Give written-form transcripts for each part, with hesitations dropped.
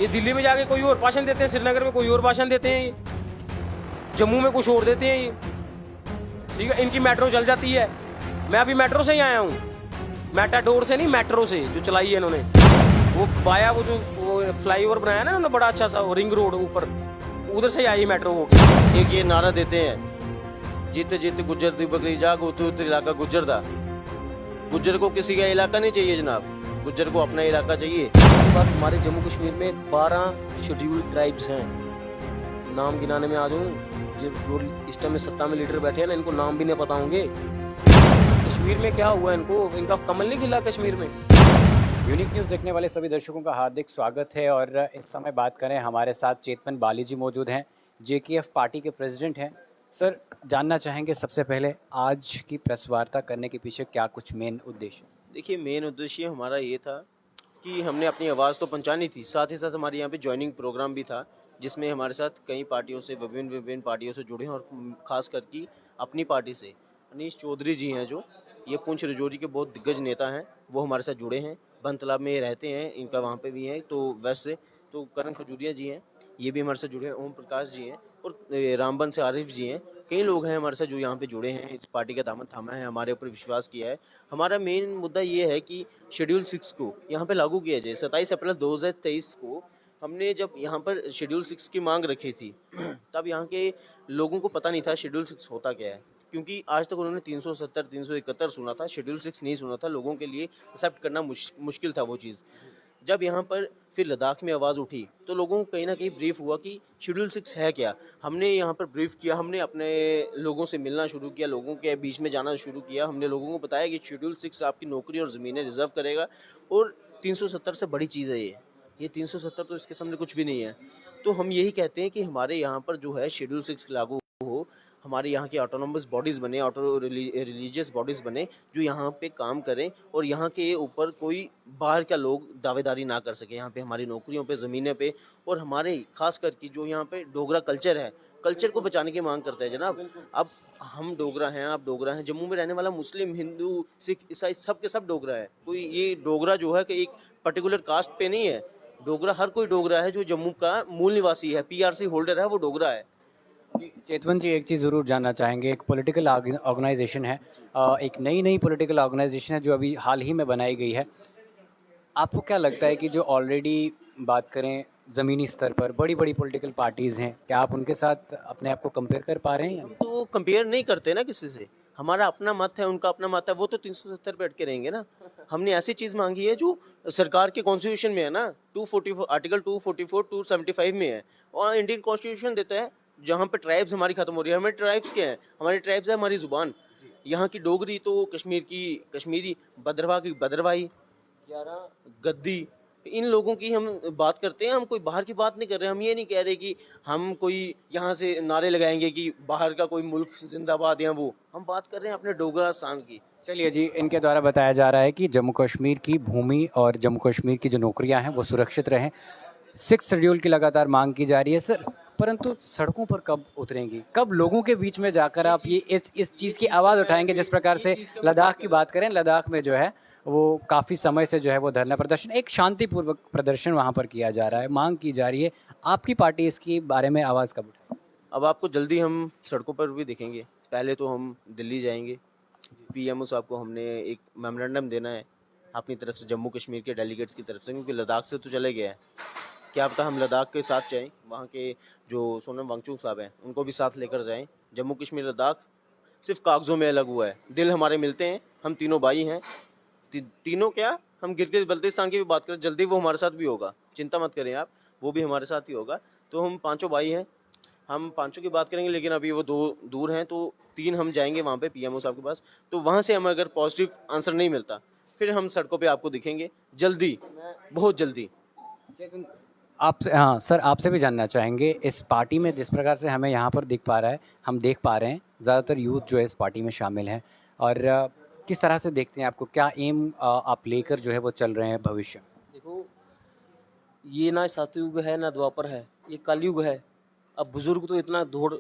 ये दिल्ली में जाके कोई और भाषण देते हैं, श्रीनगर में कोई और भाषण देते हैं, जम्मू में कुछ और देते हैं ये। ठीक है, इनकी मेट्रो चल जाती है। मैं अभी मेट्रो से ही आया हूँ, मेटाडोर से नहीं, मेट्रो से जो चलाई है इन्होंने। वो बाया वो जो वो फ्लाईओवर बनाया ना उन्होंने, बड़ा अच्छा सा रिंग रोड ऊपर, उधर से आई मेट्रो वो। एक ये नारा देते हैं, जीते जीते गुज्जर दी बकरी जाग, उतर उतर इलाका गुज्जर दा। गुज्जर को किसी का इलाका नहीं चाहिए जनाब, गुज्जर को अपना इलाका चाहिए। उसके बाद हमारे जम्मू कश्मीर में 12 शेड्यूल्ड ट्राइब्स हैं। नाम गिनाने में आ जाऊँ, जो इस टाइम में सत्ता में लीडर बैठे हैं ना, इनको नाम भी नहीं पता होंगे। कश्मीर में क्या हुआ इनको, इनका कमल नहीं खिला कश्मीर में। यूनिक न्यूज़ देखने वाले सभी दर्शकों का हार्दिक स्वागत है। और इस समय बात करें, हमारे साथ चेतवन बाली जी मौजूद हैं, जेकेएफ पार्टी के प्रेसिडेंट हैं। सर, जानना चाहेंगे सबसे पहले आज की प्रेस वार्ता करने के पीछे क्या कुछ मेन उद्देश्य? देखिए, मेन उद्देश्य हमारा ये था कि हमने अपनी आवाज़ तो पहुंचानी थी, साथ ही साथ हमारे यहाँ पे ज्वाइनिंग प्रोग्राम भी था, जिसमें हमारे साथ कई पार्टियों से, विभिन्न पार्टियों से जुड़े हैं। और ख़ास करके अपनी पार्टी से अनीश चौधरी जी हैं, जो ये पुंछ रजौरी के बहुत दिग्गज नेता हैं, वो हमारे साथ जुड़े हैं। बन तालाब में ये रहते हैं, इनका वहाँ पे भी है। तो वैसे तो करण खजूरिया जी हैं, ये भी हमारे साथ जुड़े हैं। ओम प्रकाश जी हैं, और रामबन से आरिफ जी हैं। कई लोग हैं हमारे साथ जो यहाँ पे जुड़े हैं, इस पार्टी का दामन थामा है, हमारे ऊपर विश्वास किया है। हमारा मेन मुद्दा ये है कि शेड्यूल 6 को यहाँ पे लागू किया जाए। 27 अप्रैल 2023 को हमने जब यहाँ पर शेड्यूल 6 की मांग रखी थी, तब यहाँ के लोगों को पता नहीं था शेड्यूल 6 होता क्या है, क्योंकि आज तक उन्होंने 370, 371 सुना था, शेड्यूल 6 नहीं सुना था। लोगों के लिए एक्सेप्ट करना मुश्किल था वो चीज़। जब यहाँ पर फिर लद्दाख में आवाज़ उठी, तो लोगों को कहीं ना कहीं ब्रीफ हुआ कि शेड्यूल 6 है क्या। हमने यहाँ पर ब्रीफ किया, हमने अपने लोगों से मिलना शुरू किया, लोगों के बीच में जाना शुरू किया। हमने लोगों को बताया कि शेड्यूल 6 आपकी नौकरी और ज़मीनें रिजर्व करेगा, और 370 से बड़ी चीज़ है ये 370 तो इसके सामने कुछ भी नहीं है। तो हम यही कहते हैं कि हमारे यहाँ पर जो है शेड्यूल 6 लागू हो, हमारे यहाँ की ऑटोनोमस बॉडीज़ बने, रिलीजियस बॉडीज़ बने, जो यहाँ पे काम करें, और यहाँ के ऊपर कोई बाहर का लोग दावेदारी ना कर सके यहाँ पे हमारी नौकरियों पे, ज़मीनें पे। और हमारे खास करके जो यहाँ पे डोगरा कल्चर है, कल्चर को बचाने की मांग करते हैं जनाब। अब हम डोगरा हैं, आप डोगरा हैं, जम्मू में रहने वाला मुस्लिम, हिंदू, सिख, ईसाई सब के सब डोगरा है। कोई ये डोगरा जो है कि एक पर्टिकुलर कास्ट पे नहीं है। डोगरा हर कोई डोगरा है, जो जम्मू का मूल निवासी है, पीआरसी होल्डर है, वो डोगरा है। चेतवन जी, एक चीज़ ज़रूर जानना चाहेंगे। एक पॉलिटिकल ऑर्गेनाइजेशन है, एक नई पॉलिटिकल ऑर्गेनाइजेशन है जो अभी हाल ही में बनाई गई है। आपको क्या लगता है कि जो ऑलरेडी बात करें ज़मीनी स्तर पर बड़ी बड़ी पॉलिटिकल पार्टीज़ हैं, क्या आप उनके साथ अपने आप को कंपेयर कर पा रहे हैं? तो कंपेयर नहीं करते ना किसी से। हमारा अपना मत है, उनका अपना मत है, वो तो 370 पे अटके रहेंगे ना। हमने ऐसी चीज़ मांगी है जो सरकार के कॉन्स्टिट्यूशन में है ना, 244 आर्टिकल 244 275 में है, और इंडियन कॉन्स्टिट्यूशन देता है जहाँ पे ट्राइब्स हमारी खत्म हो रही है। हमारे ट्राइब्स क्या हैं? हमारी ट्राइब्स है हमारी ज़ुबान। यहाँ की डोगरी तो कश्मीर की कश्मीरी, भद्रवाह की भद्रवाही, गद्दी, इन लोगों की हम बात करते हैं। हम कोई बाहर की बात नहीं कर रहे। हम ये नहीं कह रहे कि हम कोई यहाँ से नारे लगाएंगे कि बाहर का कोई मुल्क जिंदाबाद या वो। हम बात कर रहे हैं अपने डोगरा स्थान की। चलिए जी, इनके द्वारा बताया जा रहा है कि जम्मू कश्मीर की भूमि और जम्मू कश्मीर की जो नौकरियां हैं वो सुरक्षित रहें। 6 शेड्यूल की लगातार मांग की जा रही है सर, परंतु सड़कों पर कब उतरेंगी? कब लोगों के बीच में जाकर आप ये इस चीज़ की आवाज़ उठाएंगे? जिस प्रकार से लद्दाख की बात करें, लद्दाख में जो है वो काफ़ी समय से जो है वो धरना प्रदर्शन, एक शांतिपूर्वक प्रदर्शन वहाँ पर किया जा रहा है, मांग की जा रही है। आपकी पार्टी इसके बारे में आवाज़ कब उठाए? अब आपको जल्दी हम सड़कों पर भी दिखेंगे। पहले तो हम दिल्ली जाएंगे, पीएमओ साहब को हमने एक मेमोरेंडम देना है अपनी तरफ से, जम्मू कश्मीर के डेलीगेट्स की तरफ से, क्योंकि लद्दाख से तो चले गया है। क्या पता हम लद्दाख के साथ जाएं, वहाँ के जो सोनम वांगचुक साहब हैं उनको भी साथ लेकर जाएं। जम्मू कश्मीर लद्दाख सिर्फ कागज़ों में अलग हुआ है, दिल हमारे मिलते हैं। हम तीनों भाई हैं, तीनों क्या, हम गिलगित बल्तिस्तान की भी बात करें, जल्दी वो हमारे साथ भी होगा, चिंता मत करें आप, वो भी हमारे साथ ही होगा। तो हम पाँचों भाई हैं, हम पाँचों की बात करेंगे, लेकिन अभी वो 2 दूर हैं, तो 3 हम जाएंगे वहाँ पे पीएमओ साहब के पास। तो वहाँ से हमें अगर पॉजिटिव आंसर नहीं मिलता, फिर हम सड़कों पे आपको दिखेंगे जल्दी, बहुत जल्दी। आपसे, हाँ सर, आपसे भी जानना चाहेंगे, इस पार्टी में जिस प्रकार से हमें यहाँ पर दिख पा रहा है, हम देख पा रहे हैं ज़्यादातर यूथ जो है इस पार्टी में शामिल हैं, और किस तरह से देखते हैं आपको, क्या एम आप लेकर जो है वो चल रहे हैं भविष्य? देखो, ये ना सतयुग है ना द्वापर है, ये कलयुग है। अब बुजुर्ग तो इतना दौड़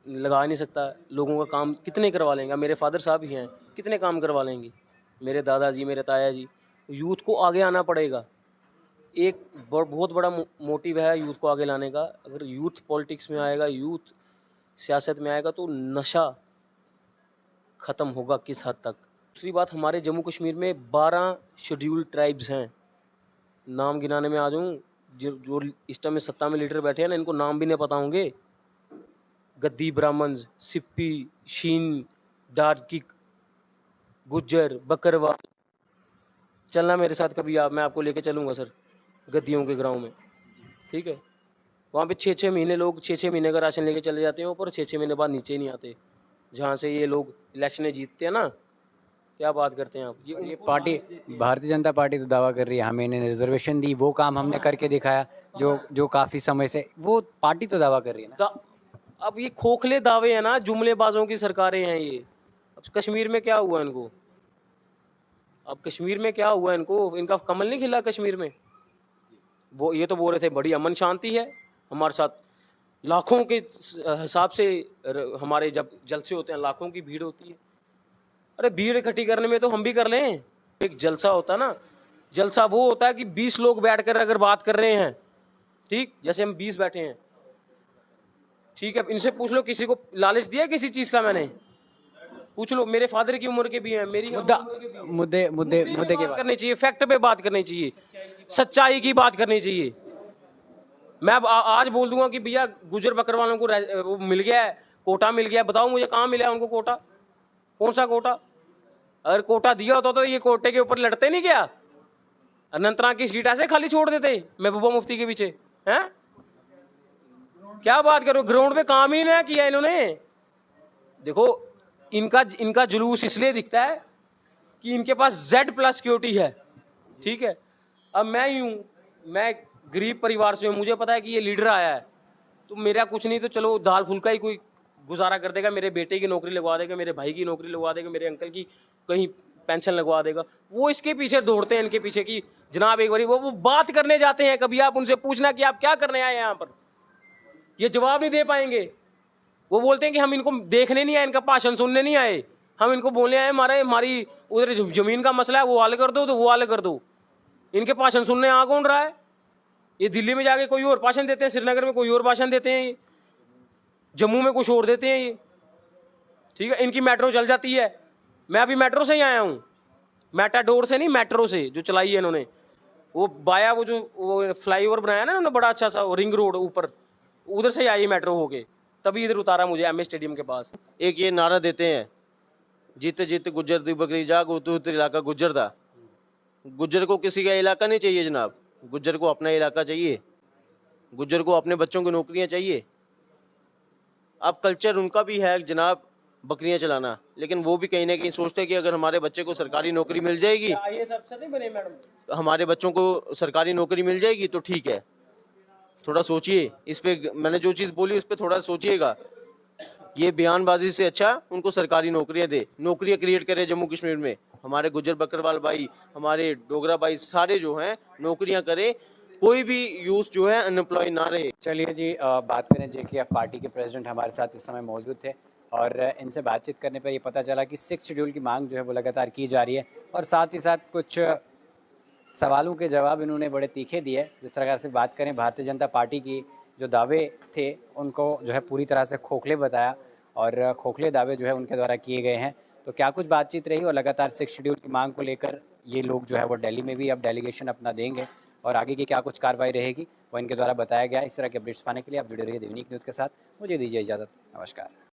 लगा नहीं सकता, लोगों का काम कितने करवा लेंगे। अब मेरे फादर साहब ही हैं, कितने काम करवा लेंगे, मेरे दादाजी, मेरे ताया जी। यूथ को आगे आना पड़ेगा। एक बहुत बड़ा मोटिव है यूथ को आगे लाने का। अगर यूथ पॉलिटिक्स में आएगा, यूथ सियासत में आएगा तो नशा ख़त्म होगा किस हद तक। दूसरी बात, हमारे जम्मू कश्मीर में 12 शेड्यूल्ड ट्राइब्स हैं। नाम गिनाने में आ जाऊँ, जो इस टाइम में सत्ता में लीडर बैठे हैं ना, इनको नाम भी नहीं पता होंगे। गद्दी ब्राह्मण, सिप्पी, शीन, डार्किक, गुज्जर, बकरवाल। चलना मेरे साथ कभी आप, मैं आपको लेके चलूँगा सर गद्दियों के गाँव में, ठीक है। वहाँ पे 6-6 महीने लोग 6-6 महीने का राशन लेके चले जाते हैं ऊपर, 6-6 महीने बाद नीचे नहीं आते। जहाँ से ये लोग इलेक्शनें जीतते हैं ना, क्या बात करते हैं आप। ये पार्टी, भारतीय जनता पार्टी तो दावा कर रही है हमें इन्हें रिजर्वेशन दी, वो काम हमने करके दिखाया, जो काफ़ी समय से वो पार्टी तो दावा कर रही है ना। अब ये खोखले दावे हैं ना, जुमलेबाजों की सरकारें हैं ये। अब कश्मीर में क्या हुआ इनको, अब कश्मीर में क्या हुआ इनको, इनका कमल नहीं खिला कश्मीर में। वो ये तो बोल रहे थे बड़ी अमन शांति है हमारे साथ, लाखों के हिसाब से हमारे जब जलसे होते हैं लाखों की भीड़ होती है। अरे भीड़ इकट्ठी करने में तो हम भी कर लें। एक जलसा होता ना, जलसा वो होता है कि 20 लोग बैठकर अगर बात कर रहे हैं, ठीक, जैसे हम 20 बैठे हैं, ठीक है, इनसे पूछ लो किसी को लालच दिया किसी चीज़ का, मैंने पूछ लो। मेरे फादर की उम्र के भी हैं, मेरी मुद्दे की बात करनी चाहिए, फैक्ट पे बात करनी चाहिए, सच्चाई की बात करनी चाहिए। मैं आज बोल दूंगा कि भैया गुजर बकरवालों को वो मिल गया है, कोटा मिल गया, बताओ मुझे कहाँ मिला है उनको कोटा, कौन सा कोटा। अगर कोटा दिया होता तो ये कोटे के ऊपर लड़ते नहीं क्या, अनंतनाग की सीट ऐसे खाली छोड़ देते महबूबा मुफ्ती के पीछे हैं। क्या बात करो, ग्राउंड पे काम ही नहीं किया इन्होंने। देखो इनका जुलूस इसलिए दिखता है कि इनके पास Z+ सिक्योरिटी है, ठीक है। अब मैं ही हूँ, मैं गरीब परिवार से हूँ, मुझे पता है कि ये लीडर आया है तो मेरा कुछ नहीं तो चलो दाल फुल्का ही कोई गुजारा कर देगा, मेरे बेटे की नौकरी लगवा देगा, मेरे भाई की नौकरी लगवा देगा, मेरे अंकल की कहीं पेंशन लगवा देगा। वो इसके पीछे दौड़ते हैं, इनके पीछे कि जनाब एक बारी वो बात करने जाते हैं, कभी आप उनसे पूछना कि आप क्या करने आए यहाँ पर, ये जवाब नहीं दे पाएंगे। वो बोलते हैं कि हम इनको देखने नहीं आए, इनका भाषण सुनने नहीं आए, हम इनको बोलने आए हमारी उधर जमीन का मसला है वो हल कर दो, तो वो हल कर दो। इनके भाषण सुनने आ कौन रहा है। ये दिल्ली में जाके कोई और भाषण देते हैं, श्रीनगर में कोई और भाषण देते हैं, जम्मू में कुछ और देते हैं ये, ठीक है। इनकी मेट्रो चल जाती है, मैं अभी मेट्रो से ही आया हूँ, मेटाडोर से नहीं, मेट्रो से जो चलाई है इन्होंने। वो बाया वो फ्लाईओवर बनाया ना उन्होंने बड़ा अच्छा सा, रिंग रोड ऊपर, उधर से आई मेट्रो होके, तभी इधर उतारा मुझे MS स्टेडियम के पास। एक ये नारा देते हैं, जीते जीते गुज्जर दी बकरी जाग, तो इलाका गुज्जर था। गुज्जर को किसी का इलाका नहीं चाहिए जनाब, गुज्जर को अपना इलाका चाहिए, गुज्जर को अपने बच्चों की नौकरियां चाहिए। अब कल्चर उनका भी है जनाब बकरियां चलाना, लेकिन वो भी कहीं ना कहीं सोचते हैं कि अगर हमारे बच्चे को सरकारी नौकरी मिल जाएगी, IAS अफसर नहीं बने मैडम, तो हमारे बच्चों को सरकारी नौकरी मिल जाएगी तो ठीक है। थोड़ा सोचिए इस पे, मैंने जो चीज़ बोली उस पर थोड़ा सोचिएगा। ये बयानबाजी से अच्छा उनको सरकारी नौकरियां दे, नौकरियां क्रिएट करे जम्मू कश्मीर में। हमारे गुज्जर बकरवाल भाई, हमारे डोगरा भाई सारे जो हैं नौकरियां करे, कोई भी यूथ जो है अनएम्प्लॉय ना रहे। चलिए जी, बात करें JKF पार्टी के प्रेसिडेंट हमारे साथ इस समय मौजूद थे और इनसे बातचीत करने पर ये पता चला कि 6 शेड्यूल की मांग जो है वो लगातार की जा रही है और साथ ही साथ कुछ सवालों के जवाब इन्होंने बड़े तीखे दिए। जिस तरह से बात करें भारतीय जनता पार्टी की जो दावे थे उनको जो है पूरी तरह से खोखले बताया और खोखले दावे जो है उनके द्वारा किए गए हैं। तो क्या कुछ बातचीत रही और लगातार 6 शेड्यूल की मांग को लेकर ये लोग जो है वो दिल्ली में भी अब डेलीगेशन अपना देंगे और आगे की क्या कुछ कार्रवाई रहेगी वो इनके द्वारा बताया गया। इस तरह के अपडेट्स पाने के लिए आप जुड़े रहिए दैनिक न्यूज़ के साथ। मुझे दीजिए इजाज़त, नमस्कार।